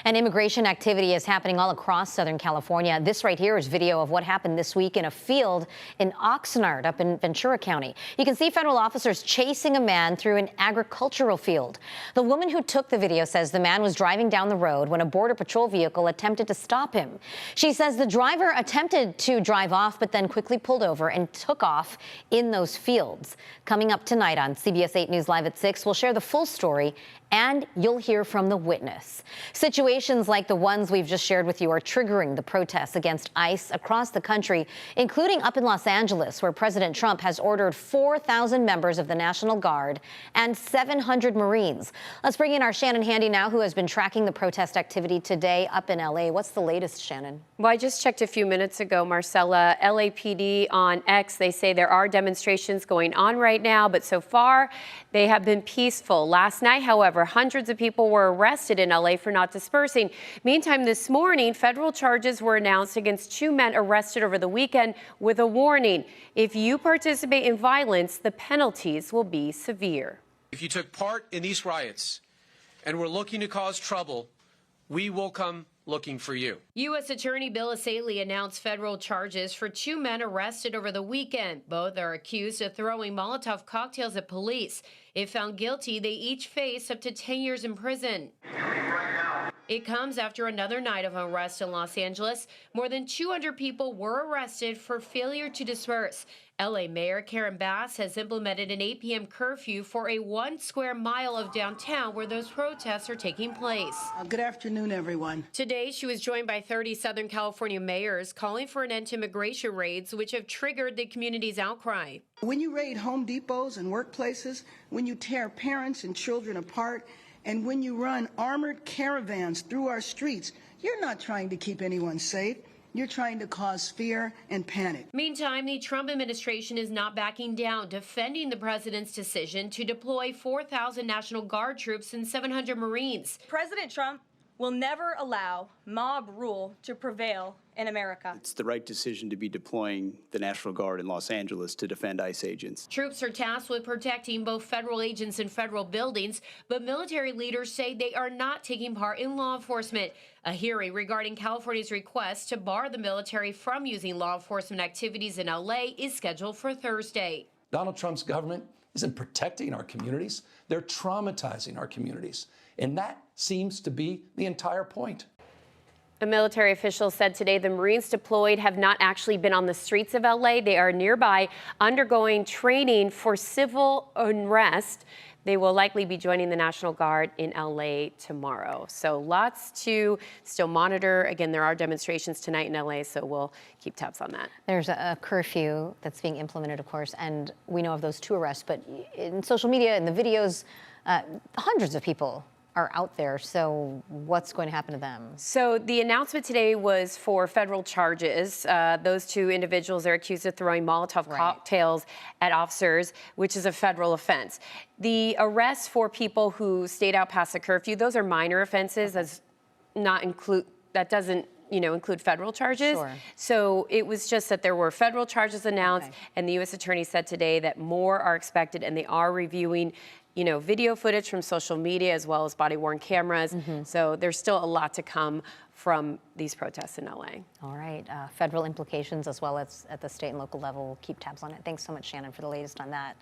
And immigration activity is happening all across Southern California. This right here is video of what happened this week in a field in Oxnard up in Ventura County. You can see federal officers chasing a man through an agricultural field. The woman who took the video says the man was driving down the road when a Border Patrol vehicle attempted to stop him. She says the driver attempted to drive off, but then quickly pulled over and took off in those fields. Coming up tonight on CBS 8 News Live at 6, we'll share the full story and you'll hear from the witness. Situations like the ones we've just shared with you are triggering the protests against ICE across the country, including up in Los Angeles, where President Trump has ordered 4,000 members of the National Guard and 700 Marines. Let's bring in our Shannon Handy now, who has been tracking the protest activity today up in LA. What's the latest, Shannon? Well, I just checked a few minutes ago, Marcella. LAPD on X, they say there are demonstrations going on right now, but so far they have been peaceful. Last night, however, hundreds of people were arrested in LA for not dispersing. Meantime, this morning, federal charges were announced against 2 men arrested over the weekend with a warning. If you participate in violence, the penalties will be severe. If you took part in these riots and were looking to cause trouble, we will come looking for you. U.S. Attorney Bill Essayli announced federal charges for 2 men arrested over the weekend. Both are accused of throwing Molotov cocktails at police. If found guilty, they each face up to 10 years in prison. It comes after another night of unrest in Los Angeles. More than 200 people were arrested for failure to disperse. LA Mayor Karen Bass has implemented an 8 p.m. curfew for a 1 square mile of downtown where those protests are taking place. Good afternoon, everyone. Today, she was joined by 30 Southern California mayors calling for an end to immigration raids, which have triggered the community's outcry. When you raid Home Depots and workplaces, when you tear parents and children apart, and when you run armored caravans through our streets, you're not trying to keep anyone safe. You're trying to cause fear and panic. Meantime, the Trump administration is not backing down, defending the president's decision to deploy 4,000 National Guard troops and 700 Marines. President Trump will never allow mob rule to prevail in America. It's the right decision to be deploying the National Guard in Los Angeles to defend ICE agents. Troops are tasked with protecting both federal agents and federal buildings, but military leaders say they are not taking part in law enforcement. A hearing regarding California's request to bar the military from using law enforcement activities in LA is scheduled for Thursday. Donald Trump's government isn't protecting our communities. They're traumatizing our communities. And that seems to be the entire point. A military official said today the Marines deployed have not actually been on the streets of LA. They are nearby undergoing training for civil unrest. They will likely be joining the National Guard in LA tomorrow. So lots to still monitor. Again, there are demonstrations tonight in LA, so we'll keep tabs on that. There's a curfew that's being implemented, of course, and we know of those 2 arrests, but in social media, in the videos, hundreds of people are out there. So what's going to happen to them? So the announcement today was for federal charges. Those 2 individuals are accused of throwing Molotov cocktails at officers, which is a federal offense. The arrests for people who stayed out past the curfew, those are minor offenses. That doesn't include federal charges. Sure. So it was just that there were federal charges announced, and the U.S. Attorney said today that more are expected, and they are reviewing video footage from social media as well as body-worn cameras. So there's still a lot to come from these protests in LA. All right. Federal implications as well as at the state and local level. Keep tabs on it. Thanks so much, Shannon, for the latest on that.